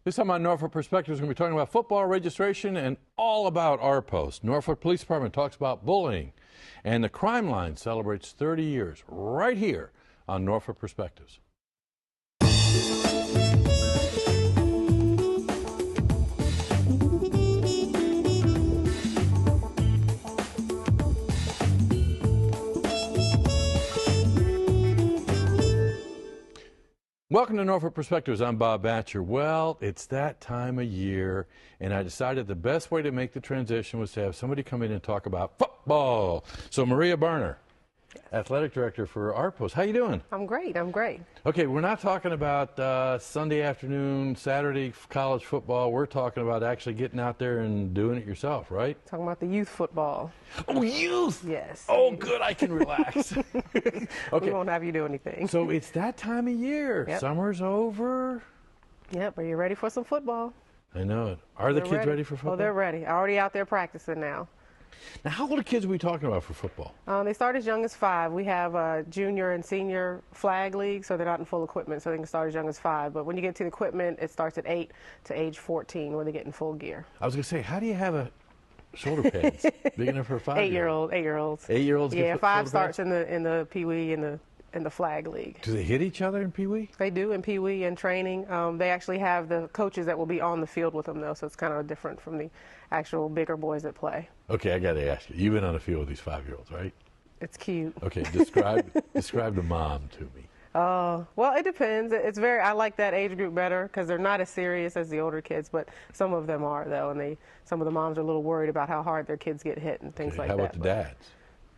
This time on Norfolk Perspectives, we're going to be talking about football registration and all about our post. Norfolk Police Department talks about bullying, and the Crime Line celebrates 30 years right here on Norfolk Perspectives. Welcome to Norfolk Perspectives. I'm Bob Batcher. Well, it's that time of year, and I decided the best way to make the transition was to have somebody come in and talk about football. So Maria Barner, athletic director for our post. How you doing? I'm great. I'm great. Okay, we're not talking about Sunday afternoon, Saturday college football. We're talking about actually getting out there and doing it yourself, right? Talking about the youth football. Oh, youth! Yes. Oh, good. I can relax. Okay. We won't have you do anything. So it's that time of year. Yep. Summer's over. Yep. Are you ready for some football? I know it. Are the kids ready for football? Oh, they're ready. Already out there practicing now. Now, how old are kids are we talking about for football? They start as young as 5. We have a junior and senior flag league, so they're not in full equipment, so they can start as young as 5. But when you get to the equipment, it starts at 8 to age 14 when they get in full gear. I was going to say, how do you have a shoulder pads big enough for a 5-year-old? 8-year-olds. 8-year-olds Yeah, get 5 starts pads? in the Pee Wee and the flag league. Do they hit each other in Pee Wee? They do in Pee Wee and training. They actually have the coaches that will be on the field with them, though, so it's kind of different from the actual bigger boys that play. Okay, I got to ask you. You've been on the field with these 5-year-olds, right? It's cute. Okay, describe the mom to me. Well, it depends. I like that age group better because they're not as serious as the older kids, but some of them are, though, and some of the moms are a little worried about how hard their kids get hit and things like that. How about the dads?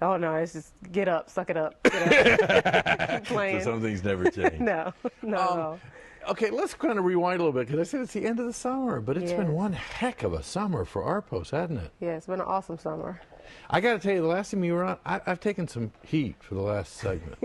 Oh, no, it's just get up, suck it up, get up. Keep playing. So some things never change. No, no. Okay, let's kind of rewind a little bit because I said it's the end of the summer, but it's been Yes. one heck of a summer for our post, hasn't it? Yeah, it's been an awesome summer. I got to tell you, the last time you were on, I've taken some heat for the last segment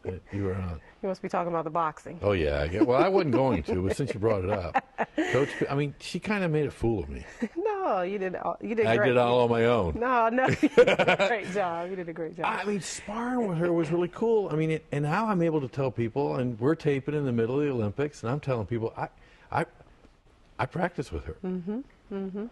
that you were on. You must be talking about the boxing. Oh, yeah. Well, I wasn't going to, but since you brought it up. Coach, I mean, she kind of made a fool of me. No, you did great. I did all on my own. No, you did a great job. You did a great job. I mean, sparring with her was really cool. I mean, and now I'm able to tell people, and we're taping in the middle of the Olympics, and I'm telling people, I practice with her. Mm-hmm, mm-hmm.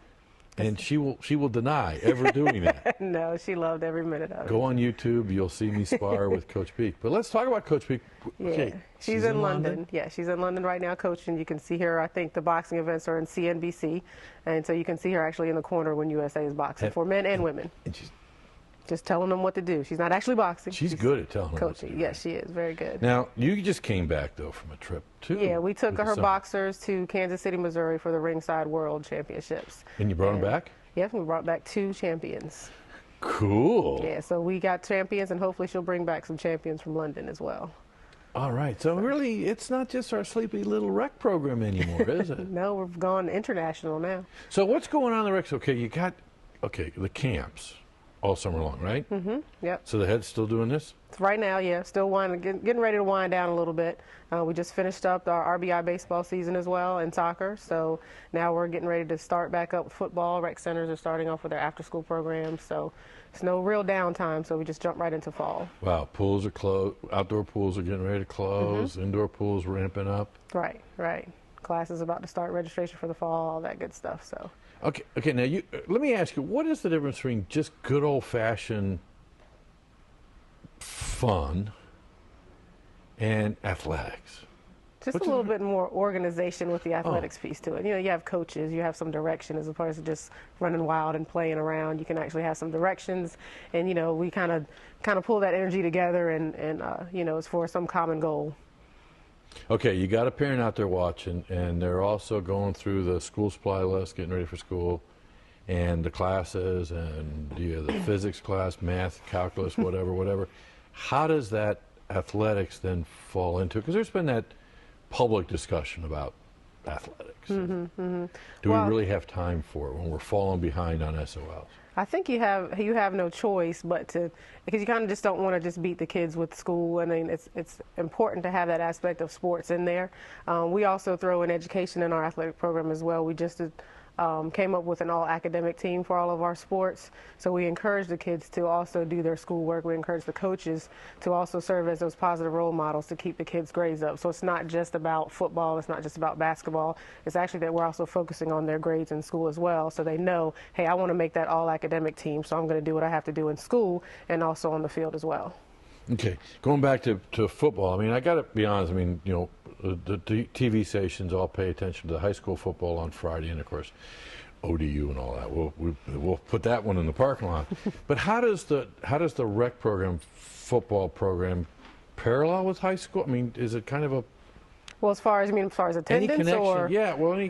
And she will deny ever doing that. No, she loved every minute of it. Go on YouTube, you'll see me spar with Coach Peak. But let's talk about Coach Peak. Okay, Yeah, she's in London. Yeah, she's in London right now coaching. You can see her, I think the boxing events are in CNBC. And so you can see her actually in the corner when USA is boxing for men and women. And she's Just telling them what to do. She's not actually boxing. She's good at telling them what to coaching. do. Yes, she is. Very good. Now, you just came back, though, from a trip, too. Yeah, we took with the her summer. boxers to Kansas City, Missouri for the Ringside World Championships. And you brought them back? Yes, we brought back 2 champions. Cool. Yeah, so we got champions, and hopefully she'll bring back some champions from London as well. All right. So really, it's not just our sleepy little rec program anymore, is it? No, we've gone international now. So what's going on in the recs? Okay, you got, the camps all summer long, right? Mm-hmm. Yep. So the head's still doing this? Right now, yeah, still getting ready to wind down a little bit. We just finished up our RBI baseball season as well and soccer. So now we're getting ready to start back up with football. Rec centers are starting off with their after-school programs. So it's no real downtime. So we just jump right into fall. Wow, pools are closed. Outdoor pools are getting ready to close. Mm-hmm. Indoor pools ramping up. Right, right. Class is about to start, registration for the fall, all that good stuff. So. Okay. Now let me ask you, what is the difference between just good old-fashioned fun and athletics? Just a little bit more organization with the athletics piece to it. You know, you have coaches, you have some direction as opposed to just running wild and playing around. You can actually have some directions, and we kind of pull that energy together, and it's for some common goal. Okay, you got a parent out there watching, and they're also going through the school supply list, getting ready for school, and the classes, and you have the physics class, math, calculus, whatever. How does that athletics then fall into it? Because there's been that public discussion about athletics. Mm-hmm, mm-hmm. Do we really have time for it when we're falling behind on SOLs? I think you have no choice but to, because you kind of just don't want to just beat the kids with school. I mean, it's important to have that aspect of sports in there. We also throw in education in our athletic program as well. We just did came up with an all-academic team for all of our sports. So we encourage the kids to also do their schoolwork. We encourage the coaches to also serve as those positive role models to keep the kids' grades up. So it's not just about football. It's not just about basketball. It's actually that we're also focusing on their grades in school as well. So they know, hey, I want to make that all-academic team, so I'm going to do what I have to do in school and also on the field as well. Okay, going back to football, I mean, I got to be honest, I mean, you know, the TV stations all pay attention to the high school football on Friday, and of course, ODU and all that. We'll put that one in the parking lot. But how does the rec program, football program, parallel with high school? I mean, is it kind of a Well, as far as attendance, any connection? or Yeah, well,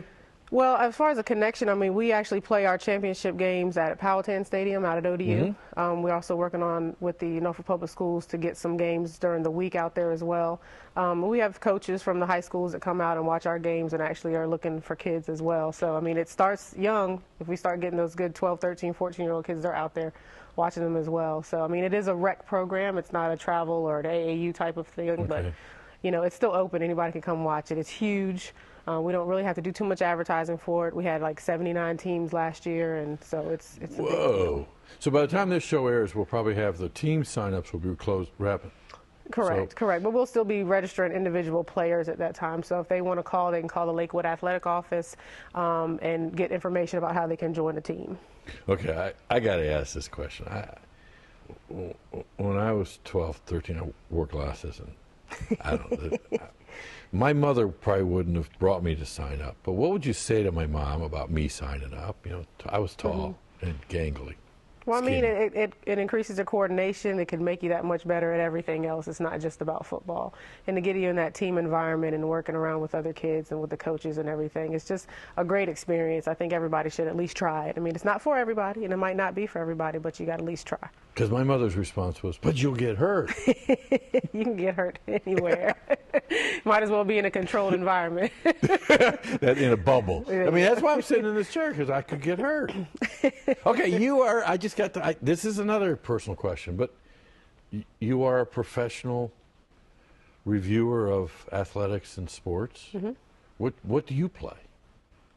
Well, as far as a connection, I mean, we actually play our championship games at Powhatan Stadium out at ODU. We're also working on with the Norfolk Public Schools to get some games during the week out there as well. We have coaches from the high schools that come out and watch our games and actually are looking for kids as well. So, I mean, it starts young. If we start getting those good 12, 13, 14-year-old kids, they're out there watching them as well. So, I mean, it is a rec program. It's not a travel or an AAU type of thing, but, you know, it's still open. Anybody can come watch it. It's huge. We don't really have to do too much advertising for it. We had like 79 teams last year, and so it's a big deal. So by the time this show airs, we'll probably have the team signups will be closed rapid. Correct. But we'll still be registering individual players at that time. So if they want to call, they can call the Lakewood Athletic Office and get information about how they can join the team. Okay, I got to ask this question. When I was 12, 13, I wore glasses, and I don't know. My mother probably wouldn't have brought me to sign up, but what would you say to my mom about me signing up? You know, I was tall and gangly. Well, skinny. I mean, it increases your coordination. It can make you that much better at everything else. It's not just about football. And to get you in that team environment and working around with other kids and with the coaches and everything, it's just a great experience. I think everybody should at least try it. I mean, it's not for everybody, and it might not be for everybody, but you got to at least try. Because my mother's response was, but you'll get hurt. You can get hurt anywhere. Might as well be in a controlled environment. That in a bubble. I mean, that's why I'm sitting in this chair, because I could get hurt. Okay, this is another personal question, but you are a professional reviewer of athletics and sports. What do you play?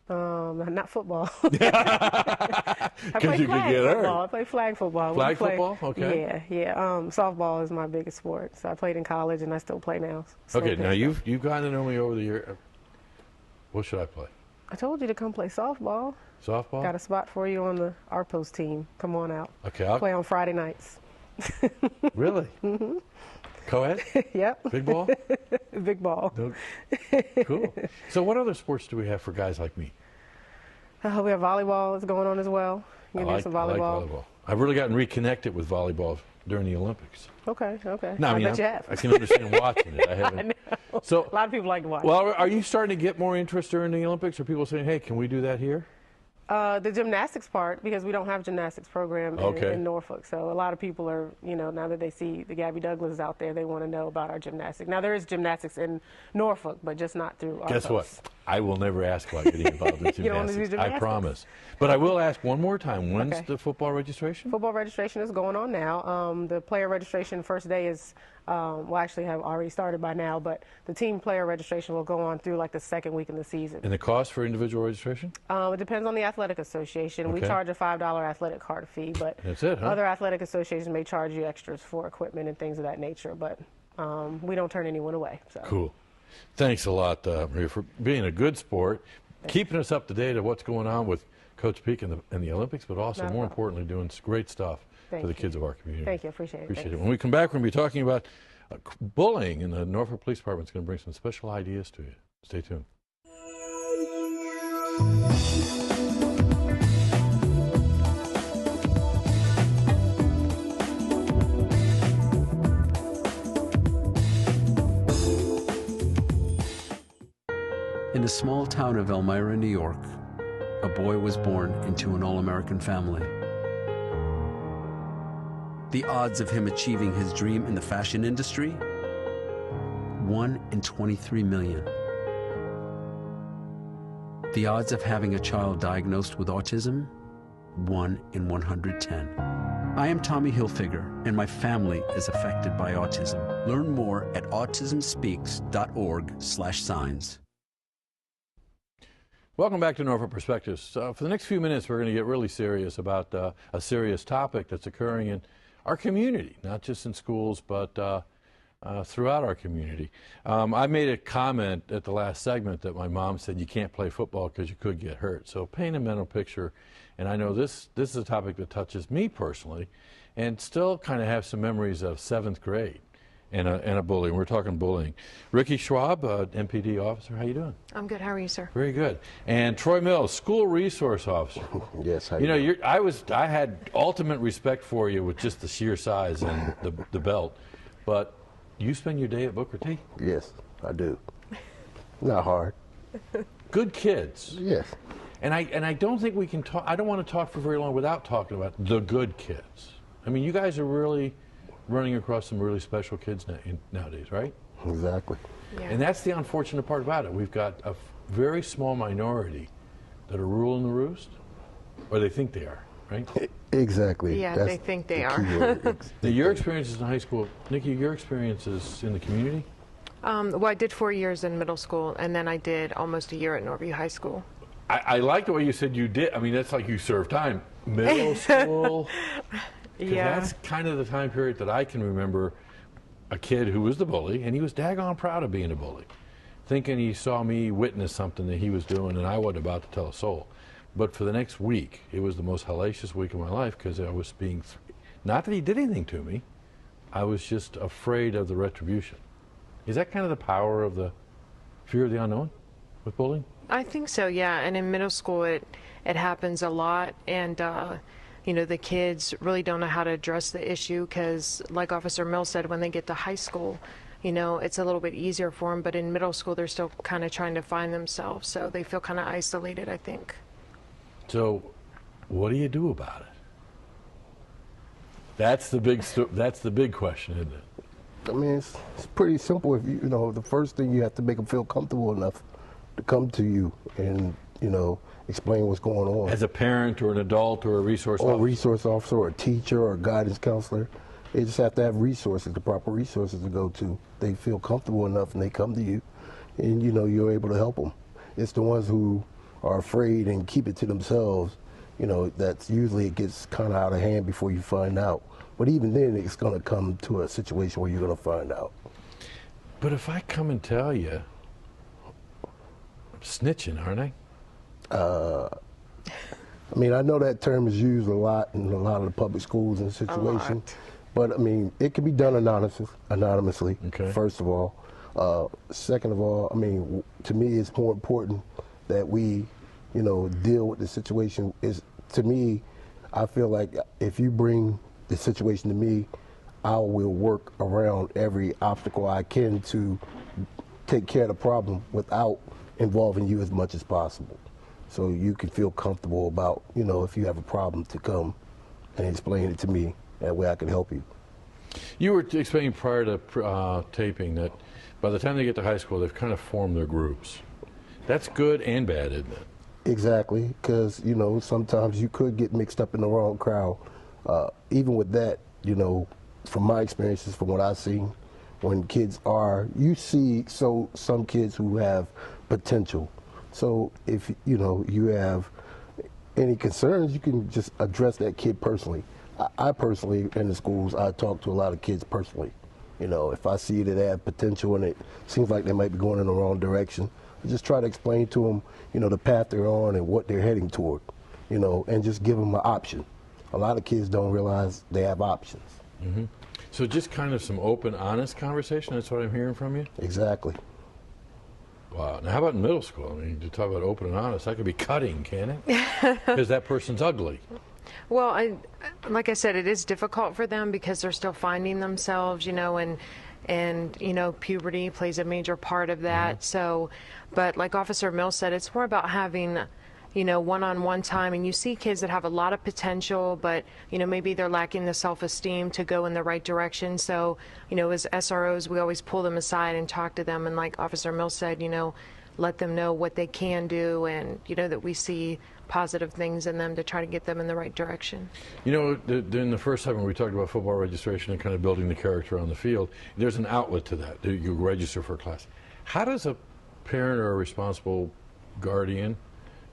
Not football. Because you could get hurt. I play flag football. Flag football? Okay. Yeah. Softball is my biggest sport. So I played in college, and I still play now. Okay, now you've gotten to know me over the year. What should I play? I told you to come play softball. Softball? Got a spot for you on the ARPOS team. Come on out. Okay, I'll play on Friday nights. Really? Co-ed? Yep. Big ball? Big ball. No. Cool. So what other sports do we have for guys like me? We have volleyball that's going on as well. You can do some volleyball. I like volleyball. I've really gotten reconnected with volleyball during the Olympics. Okay. No, I bet you have. I can understand watching it. I haven't. I know. So a lot of people like to watch. Well, are you starting to get more interest during the Olympics? Are people saying, hey, can we do that here? The gymnastics part, because we don't have a gymnastics program in Norfolk. So a lot of people are, now that they see the Gabby Douglas out there, they want to know about our gymnastics. Now, there is gymnastics in Norfolk, but just not through our Guess what? I will never ask about getting involved in gymnastics. You don't want to do gymnastics? I promise. But I will ask one more time. When's the football registration? Football registration is going on now. The player registration first day is, actually have already started by now, but the team player registration will go on through like the second week in the season. And the cost for individual registration? It depends on the athletic association. Okay. We charge a $5 athletic card fee, but that's it, huh? Other athletic associations may charge you extras for equipment and things of that nature, but we don't turn anyone away. So. Cool. Thanks a lot, Maria, for being a good sport, keeping us up to date of what's going on with Coach Peak and the Olympics, but also, more importantly, doing great stuff for the kids of our community. Thank you. Appreciate it. When we come back, we're going to be talking about bullying, and the Norfolk Police Department is going to bring some special ideas to you. Stay tuned. In the small town of Elmira, New York, a boy was born into an all-American family. The odds of him achieving his dream in the fashion industry? 1 in 23 million. The odds of having a child diagnosed with autism? 1 in 110. I am Tommy Hilfiger, and my family is affected by autism. Learn more at autismspeaks.org/signs. Welcome back to Norfolk Perspectives. For the next few minutes, we're going to get really serious about a serious topic that's occurring in our community, not just in schools, but throughout our community. I made a comment at the last segment that my mom said you can't play football because you could get hurt. So paint a mental picture, and I know this is a topic that touches me personally, and still kind of have some memories of 7th grade. And a bullying. We're talking bullying. Ricky Schwab, MPD officer, how you doing? I'm good. How are you, sir? Very good. And Troy Mills, school resource officer. Yes, You know, I had ultimate respect for you with just the sheer size and the belt, but you spend your day at Booker T. Yes, I do. Not hard. Good kids. Yes. And I don't think we can talk. I don't want to talk for very long without talking about the good kids. I mean, you guys are really running across some really special kids nowadays, right? Exactly. Yeah. And that's the unfortunate part about it. We've got a very small minority that are ruling the roost, or they think they are, right? Exactly. Yeah, That's they think they the are. key word. Now, your experiences in high school, Nikki, your experiences in the community? Well, I did 4 years in middle school, and then I did almost a year at Norview High School. I like the way you said you did. I mean, that's like you served time. Middle school. 'Cause Yeah. that's kind of the time period that I can remember a kid who was the bully, and he was daggone proud of being a bully, thinking he saw me witness something that he was doing, and I wasn't about to tell a soul. But for the next week, it was the most hellacious week of my life because I was being, not that he did anything to me, I was just afraid of the retribution. Is that kind of the power of the fear of the unknown with bullying? I think so, yeah. And in middle school, it happens a lot, and you know, the kids really don't know how to address the issue because, like Officer Mills said, when they get to high school, you know, it's a little bit easier for them. But in middle school, they're still kind of trying to find themselves, so they feel kind of isolated, I think. So, what do you do about it? That's the big question, isn't it? I mean, it's pretty simple. If you know, the first thing you have to make them feel comfortable enough to come to you and, you know, explain what's going on. As a parent or an adult or a resource Or a officer? resource officer or a teacher or a guidance counselor. They just have to have resources, the proper resources to go to. They feel comfortable enough and they come to you and, you know, you're able to help them. It's the ones who are afraid and keep it to themselves, you know, that's usually it gets kind of out of hand before you find out. But even then, it's going to come to a situation where you're going to find out. But if I come and tell you, I'm snitching, aren't I? I mean, I know that term is used a lot in a lot of the public schools and situations. lot. But I mean, it can be done anonymously, Okay. first of all. Second of all, I mean, to me, it's more important that we, you know, deal with the situation. To me, I feel like if you bring the situation to me, I will work around every obstacle I can to take care of the problem without involving you as much as possible. So you can feel comfortable about, you know, if you have a problem to come and explain it to me. That way I can help you. You were explaining prior to taping that by the time they get to high school, they've kind of formed their groups. That's good and bad, isn't it? Exactly, because, you know, sometimes you could get mixed up in the wrong crowd. Even with that, you know, from my experiences, from what I've seen, when kids are, you see some kids who have potential. So if, you know, you have any concerns, you can just address that kid personally. I personally, in the schools, I talk to a lot of kids personally. You know, if I see that they have potential and it seems like they might be going in the wrong direction, I just try to explain to them, you know, the path they're on and what they're heading toward, you know, and just give them an option. A lot of kids don't realize they have options. Mm-hmm. So just kind of some open, honest conversation, that's what I'm hearing from you? Exactly. Wow. Now, how about in middle school? I mean, to talk about open and honest, that could be cutting, can it? Because that person's ugly. Well, like I said, it is difficult for them because they're still finding themselves, you know, and you know, puberty plays a major part of that. Mm-hmm. So, but like Officer Mills said, it's more about having, you know, one-on-one time. And you see kids that have a lot of potential, but, you know, maybe they're lacking the self-esteem to go in the right direction. So, you know, as SROs, we always pull them aside and talk to them. And like Officer Mills said, you know, let them know what they can do and, you know, that we see positive things in them to try to get them in the right direction. You know, in the first segment we talked about football registration and kind of building the character on the field. There's an outlet to that. You register for a class. How does a parent or a responsible guardian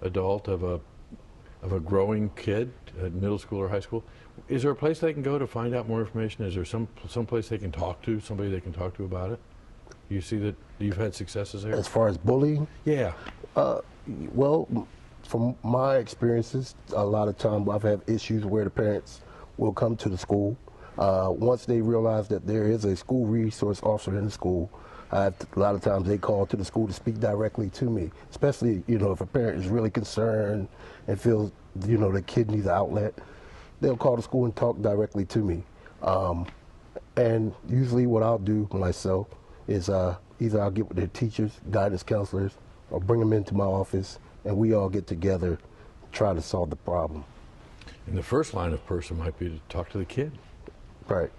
adult of a growing kid at middle school or high school, is there a place they can go to find out more information? Is there some place they can talk to, somebody they can talk to about it? You see that you've had successes there? As far as bullying, Yeah. well, from my experiences, a lot of time I've had issues where the parents will come to the school. Once they realize that there is a school resource officer in the school, a lot of times they call to the school to speak directly to me, especially, if a parent is really concerned and feels, the kid needs an outlet, they'll call the school and talk directly to me. And usually what I'll do myself is either I'll get with their teachers, guidance counselors, or bring them into my office, and we all get together, try to solve the problem. And the first line of person might be to talk to the kid. Right.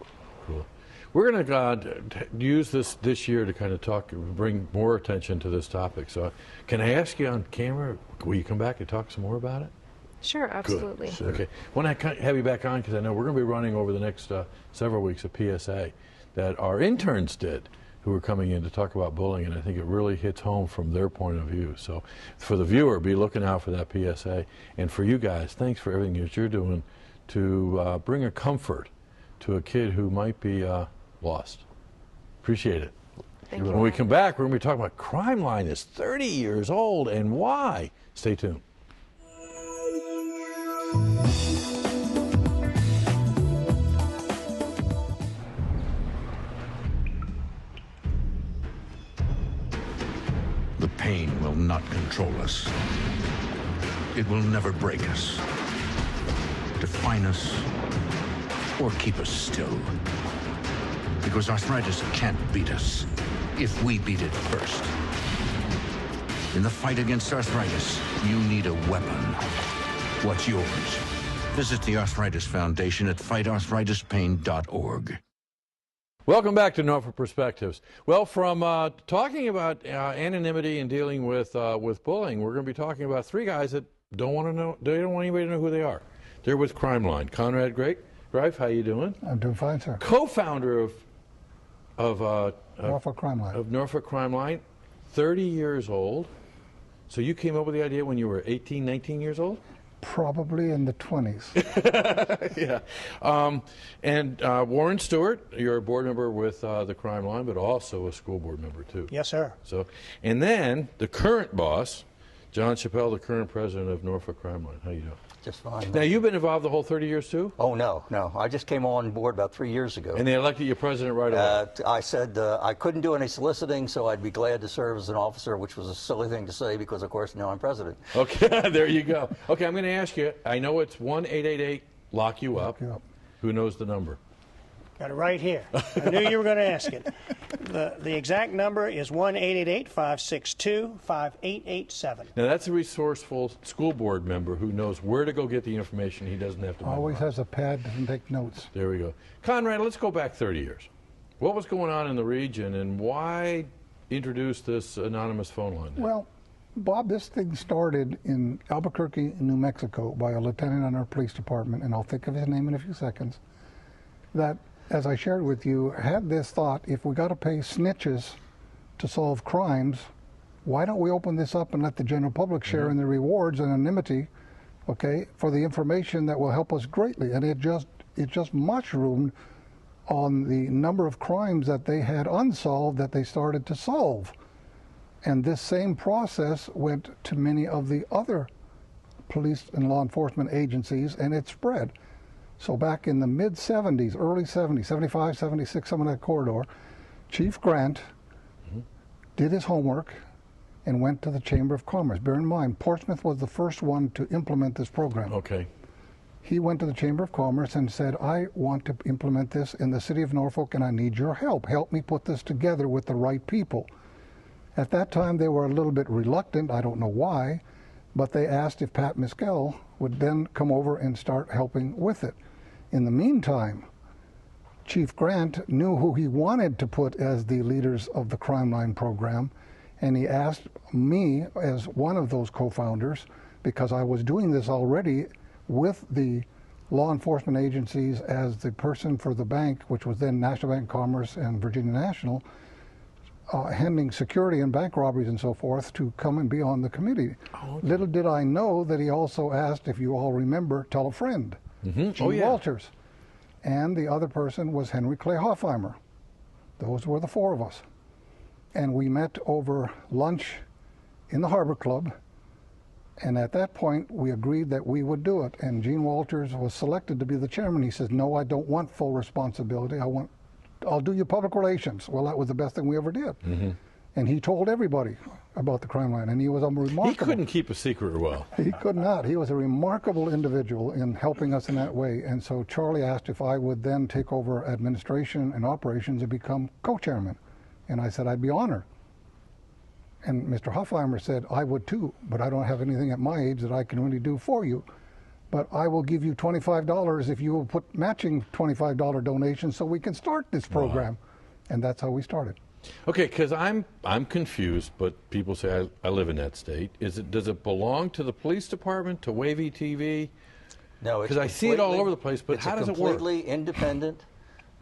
Cool. We're going to use this year to kind of bring more attention to this topic. So can I ask you on camera, will you come back and talk some more about it? Sure, absolutely. Sure. Okay. When I have you back on, because I know we're going to be running over the next several weeks a PSA that our interns did, who are coming in to talk about bullying, and I think it really hits home from their point of view. So for the viewer, be looking out for that PSA. And for you guys, thanks for everything that you're doing to bring a comfort to a kid who might be lost. Appreciate it. Thank you. When we come back, we're going to be talking about Crime Line is 30 years old and why. Stay tuned. The pain will not control us. It will never break us, define us, or keep us still. Because arthritis can't beat us if we beat it first. In the fight against arthritis, you need a weapon. What's yours? Visit the Arthritis Foundation at fightarthritispain.org. Welcome back to Norfolk Perspectives. Well, from talking about anonymity and dealing with bullying, we're going to be talking about three guys that don't want anybody to know who they are. They're with Crime Line. Conrad Greif, how you doing? I'm doing fine, sir. Co-founder of Norfolk Crime Line. Of Norfolk Crime Line, 30 years old. So you came up with the idea when you were 18, 19 years old? Probably in the 20s. Yeah. And Warren Stewart, you're a board member with the Crime Line, but also a school board member, too. Yes, sir. So, and then the current boss, John Chappelle, the current president of Norfolk Crime Line. How you doing? Just fine. Now, you've been involved the whole 30 years, too? Oh, no. I just came on board about 3 years ago. And they elected you president right away? I said I couldn't do any soliciting, so I'd be glad to serve as an officer, which was a silly thing to say because, of course, now I'm president. Okay, there you go. Okay, I'm going to ask you, I know it's 1-888-LOCK-YOU-UP. Who knows the number? Got it right here. I knew you were going to ask it. The exact number is 1-888-562-5887. Now, that's a resourceful school board member who knows where to go get the information. He doesn't have to Always memorize. has a pad and take notes. There we go. Conrad, let's go back 30 years. What was going on in the region, and why introduce this anonymous phone line? Well, Bob, this thing started in Albuquerque, New Mexico, by a lieutenant in our police department, and I'll think of his name in a few seconds, that, as I shared with you, had this thought, if we got to pay snitches to solve crimes, why don't we open this up and let the general public share in the rewards and anonymity, okay, for the information that will help us greatly. And it just mushroomed on the number of crimes that they had unsolved that they started to solve. And this same process went to many of the other police and law enforcement agencies, and it spread. So back in the mid-'70s, early 70s, 75, 76, some of that corridor, Chief Grant did his homework and went to the Chamber of Commerce. Bear in mind, Portsmouth was the first one to implement this program. Okay. He went to the Chamber of Commerce and said, I want to implement this in the city of Norfolk and I need your help. Help me put this together with the right people. At that time, they were a little bit reluctant. I don't know why, but they asked if Pat Miskell would then come over and start helping with it. In the meantime, Chief Grant knew who he wanted to put as the leaders of the Crime Line program, and he asked me as one of those co-founders, because I was doing this already with the law enforcement agencies as the person for the bank, which was then National Bank of Commerce and Virginia National, handing security and bank robberies and so forth to come and be on the committee. Oh, okay. Little did I know that he also asked, if you all remember, tell a friend, Gene Walters. And the other person was Henry Clay Hoffheimer. Those were the four of us. And we met over lunch in the Harbor Club. And at that point, we agreed that we would do it. And Gene Walters was selected to be the chairman. He says, no, I don't want full responsibility. I'll do your public relations. Well, that was the best thing we ever did. And he told everybody about the crime line, and he was remarkable. He couldn't keep a secret well. He could not. He was a remarkable individual in helping us in that way. And so Charlie asked if I would then take over administration and operations and become co-chairman. And I said I'd be honored. And Mr. Hoffheimer said, I would too, but I don't have anything at my age that I can really do for you. But I will give you $25 if you will put matching $25 donations so we can start this program. Wow. And that's how we started. Okay, because I'm confused, but people say I live in that state. Does it belong to the police department, to Wavy TV? No, because I see it all over the place. But how does it work? It's a completely independent,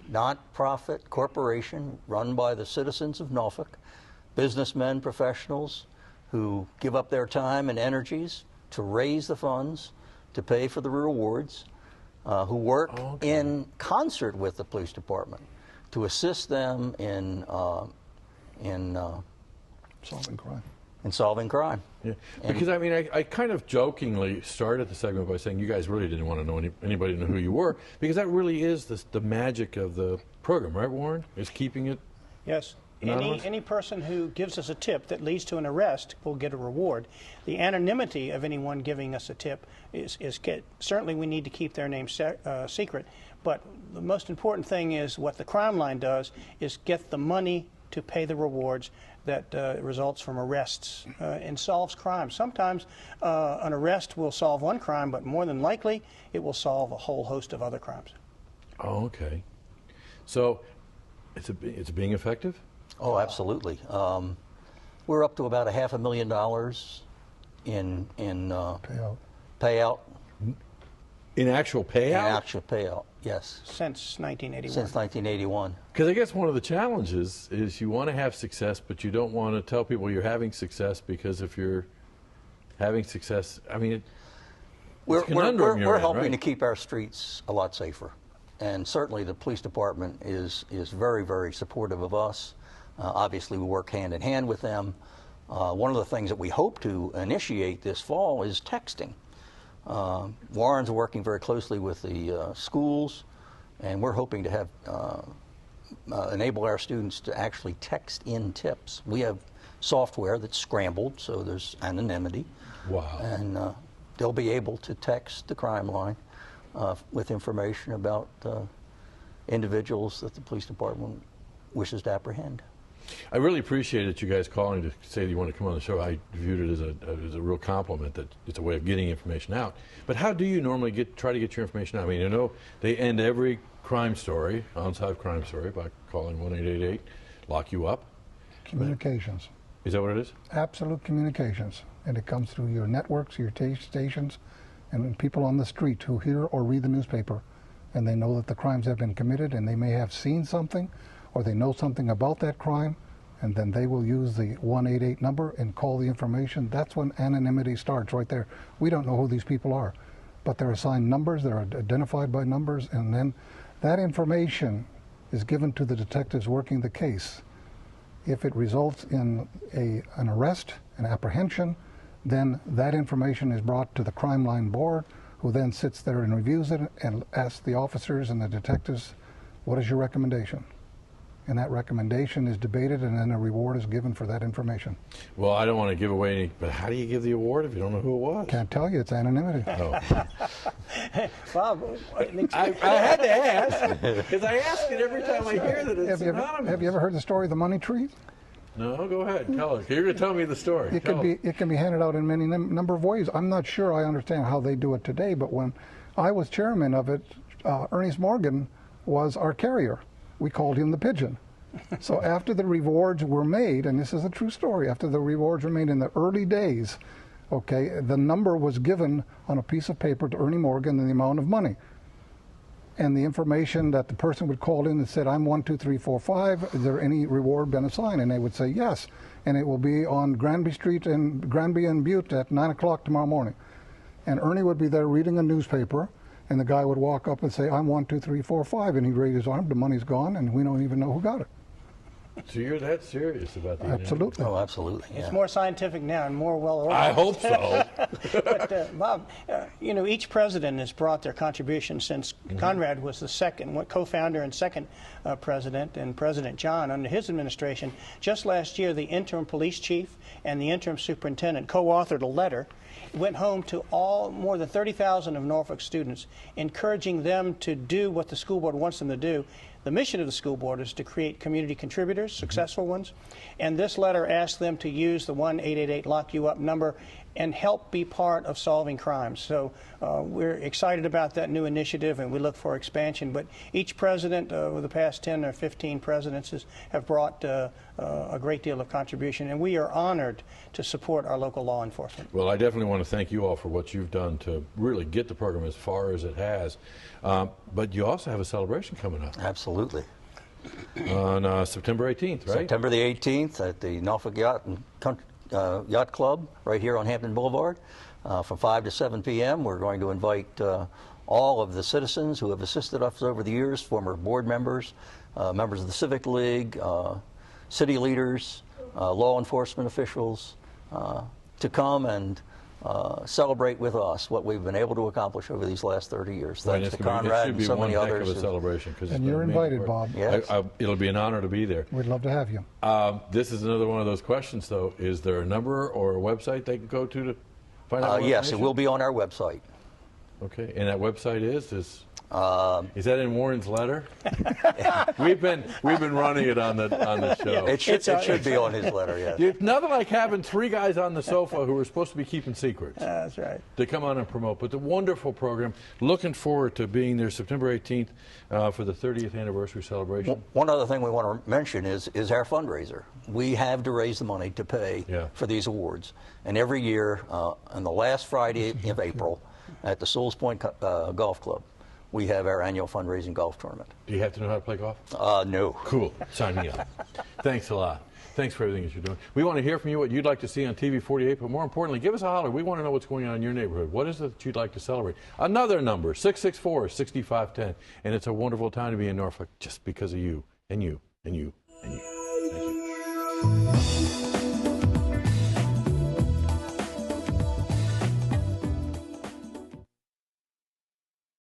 not-profit corporation run by the citizens of Norfolk, businessmen, professionals who give up their time and energies to raise the funds to pay for the rewards, who work in concert with the police department to assist them in solving crime. In solving crime. Yeah, because I mean, I kind of jokingly started the segment by saying you guys really didn't want to know anybody to know who you were, because that really is the magic of the program, right, Warren? Is keeping it. Yes. Anonymous? Any person who gives us a tip that leads to an arrest will get a reward. The anonymity of anyone giving us a tip is certainly we need to keep their name secret. But the most important thing is what the crime line does is get the money to pay the rewards that results from arrests and solves crimes. Sometimes an arrest will solve one crime, but more than likely it will solve a whole host of other crimes. Oh, okay. So it's being effective? Oh, absolutely. We're up to about $500,000 in payout. In actual payout? In actual payout, yes. Since 1981. Since 1981. Because I guess one of the challenges is you want to have success, but you don't want to tell people you're having success, because if you're having success, I mean, we're helping to keep our streets a lot safer. And certainly the police department is very, very supportive of us. Obviously, we work hand in hand with them. One of the things that we hope to initiate this fall is texting. Warren's working very closely with the schools, and we're hoping to have enable our students to actually text in tips. We have software that's scrambled, so there's anonymity. Wow. And they'll be able to text the crime line with information about individuals that the police department wishes to apprehend. I really appreciated you guys calling to say that you want to come on the show. I viewed it as a real compliment that it's a way of getting information out. But how do you normally try to get your information out? I mean, you know, they end every crime story, on-site crime story, by calling 1-888, lock you up. Communications. Is that what it is? Absolute communications. And it comes through your networks, your stations, and people on the street who hear or read the newspaper, and they know that the crimes have been committed, and they may have seen something, or they know something about that crime, and then they will use the 188 number and call the information. That's when anonymity starts right there. We don't know who these people are, but they're assigned numbers, they're identified by numbers, and then that information is given to the detectives working the case. If it results in an arrest, an apprehension, then that information is brought to the crime line board, who then sits there and reviews it and asks the officers and the detectives, what is your recommendation? And that recommendation is debated, and then a reward is given for that information. Well, I don't want to give away any, but how do you give the award if you don't know who it was? Can't tell you. It's anonymity. Oh. Bob, I had to ask, because I ask it every time I hear that it's anonymous. Have you ever heard the story of the money tree? No, go ahead. Tell us. You're going to tell me the story. It can be handed out in many number of ways. I'm not sure I understand how they do it today, but when I was chairman of it, Ernest Morgan was our carrier. We called him the Pigeon. So after the rewards were made, and this is a true story, after the rewards were made in the early days, okay, the number was given on a piece of paper to Ernie Morgan and the amount of money. and the information that the person would call in and said, I'm 12345, is there any reward been assigned? And they would say yes, and it will be on Granby Street in Granby and Butte at 9 o'clock tomorrow morning. And Ernie would be there reading a newspaper, and the guy would walk up and say, I'm 12345, and he'd raise his arm, the money's gone, and we don't even know who got it. So you're that serious about the Absolutely. Oh, absolutely. It's Yeah. more scientific now and more well organized. I hope so. But Bob, you know, each president has brought their contribution since Conrad was the second, co-founder and second president, and President John under his administration. Just last year, the interim police chief and the interim superintendent co-authored a letter. It went home to more than 30,000 of Norfolk students, encouraging them to do what the school board wants them to do. The mission of the school board is to create community contributors, successful ones, and this letter asks them to use the 1-888-LOCK-YOU-UP number and help be part of solving crimes. So we're excited about that new initiative, and we look for expansion. But each president over the past 10 or 15 presidencies have brought a great deal of contribution, and we are honored to support our local law enforcement. Well, I definitely want to thank you all for what you've done to really get the program as far as it has. But you also have a celebration coming up. Absolutely. On September 18th, right? September the 18th at the Norfolk Yacht Club right here on Hampton Boulevard from 5 to 7 p.m. We're going to invite all of the citizens who have assisted us over the years, former board members, members of the Civic League, city leaders, law enforcement officials, to come and celebrate with us what we've been able to accomplish over these last 30 years. Thanks to Conrad and so many others. Of a celebration, and you're invited, Bob. Yes. It'll be an honor to be there. We'd love to have you. This is another one of those questions, though. Is there a number or a website they can go to find out more yes, it information? will be on our website. Okay, and that website is that in Warren's letter? we've been running it on the show. It should be on his letter. Yes. It's nothing like having three guys on the sofa who are supposed to be keeping secrets. That's right. To come on and promote. But the wonderful program. Looking forward to being there September 18th for the 30th anniversary celebration. One other thing we want to mention is our fundraiser. We have to raise the money to pay for these awards, and every year on the last Friday of April at the Souls Point Golf Club, we have our annual fundraising golf tournament. Do you have to know how to play golf? No. Cool. Sign me up. Thanks a lot. Thanks for everything that you're doing. We want to hear from you what you'd like to see on TV 48, but more importantly, give us a holler. We want to know what's going on in your neighborhood. What is it that you'd like to celebrate? Another number, 664-6510. And it's a wonderful time to be in Norfolk just because of you and you and you and you.